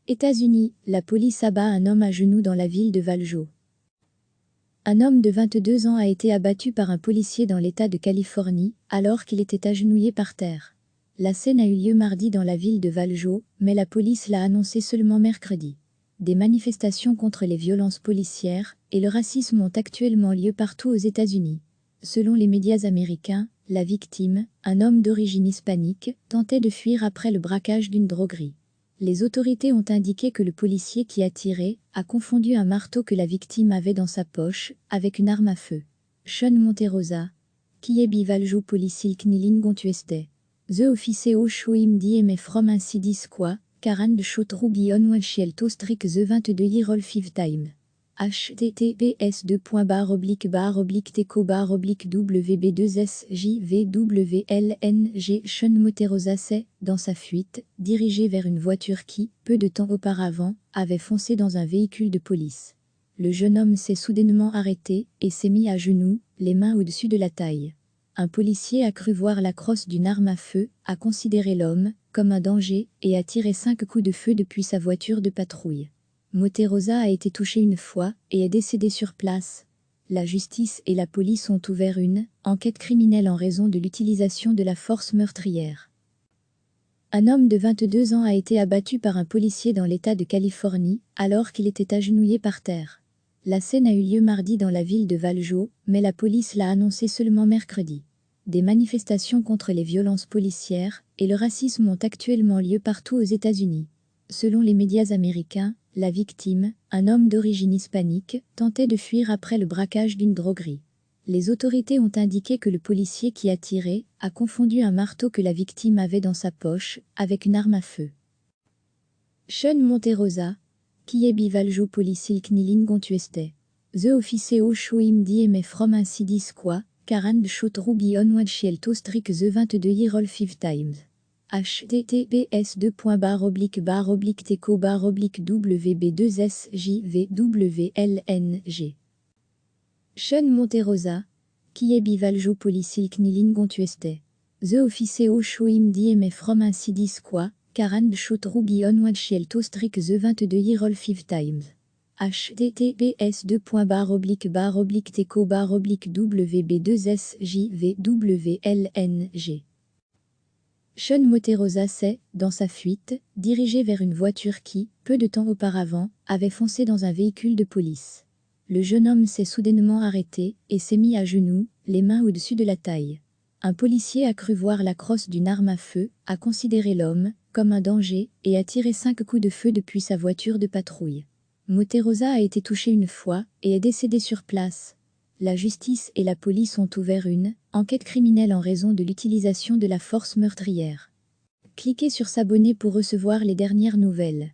États-Unis, la police abat un homme à genoux dans la ville de Valjo. Un homme de 22 ans a été abattu par un policier dans l'État de Californie, alors qu'il était agenouillé par terre. La scène a eu lieu mardi dans la ville de Valjo, mais la police l'a annoncé seulement mercredi. Des manifestations contre les violences policières et le racisme ont actuellement lieu partout aux États-Unis. Selon les médias américains, la victime, un homme d'origine hispanique, tentait de fuir après le braquage d'une droguerie. Les autorités ont indiqué que le policier qui a tiré a confondu un marteau que la victime avait dans sa poche avec une arme à feu. Sean Monterosa, qui est Valjo policier Knilin Gontueste. The Office au Shoim Diem from un Sidisqua, 40 de Chotrougi Onwelchiel Tostrik The 22 Yirol 5 Time. https://teco-wb2sjvwlng Sean Monterosa s'est, dans sa fuite, dirigé vers une voiture qui, peu de temps auparavant, avait foncé dans un véhicule de police. Le jeune homme s'est soudainement arrêté et s'est mis à genoux, les mains au-dessus de la taille. Un policier a cru voir la crosse d'une arme à feu, a considéré l'homme comme un danger et a tiré 5 coups de feu depuis sa voiture de patrouille. Monterosa a été touché une fois et est décédé sur place. La justice et la police ont ouvert une enquête criminelle en raison de l'utilisation de la force meurtrière. Un homme de 22 ans a été abattu par un policier dans l'État de Californie, alors qu'il était agenouillé par terre. La scène a eu lieu mardi dans la ville de Valjo, mais la police l'a annoncé seulement mercredi. Des manifestations contre les violences policières et le racisme ont actuellement lieu partout aux États-Unis. Selon les médias américains, la victime, un homme d'origine hispanique, tentait de fuir après le braquage d'une droguerie. Les autorités ont indiqué que le policier qui a tiré a confondu un marteau que la victime avait dans sa poche avec une arme à feu. Sean Monterosa, qui est Valjo policier Knilin Gontueste. The Office au Shoim Diem from un Sidisqua, 40 de Chotrougi Onwelchiel Tostrik The 22 Yirol 5 Times. https://teco-wb2sjvwlng Sean Monterosa, qui est Valjo policier Knilin Gontueste. The Office au Shoim Diem from un Sidisqua, 40 de Chotrougi Onwelchiel Tostrik The 22 Yirol 5 Times. https://teco-wb2sjvwlng Sean Monterosa s'est, dans sa fuite, dirigé vers une voiture qui, peu de temps auparavant, avait foncé dans un véhicule de police. Le jeune homme s'est soudainement arrêté et s'est mis à genoux, les mains au-dessus de la taille. Un policier a cru voir la crosse d'une arme à feu, a considéré l'homme comme un danger et a tiré 5 coups de feu depuis sa voiture de patrouille. Monterosa a été touché une fois et est décédé sur place. La justice et la police ont ouvert une enquête criminelle en raison de l'utilisation de la force meurtrière. Cliquez sur s'abonner pour recevoir les dernières nouvelles.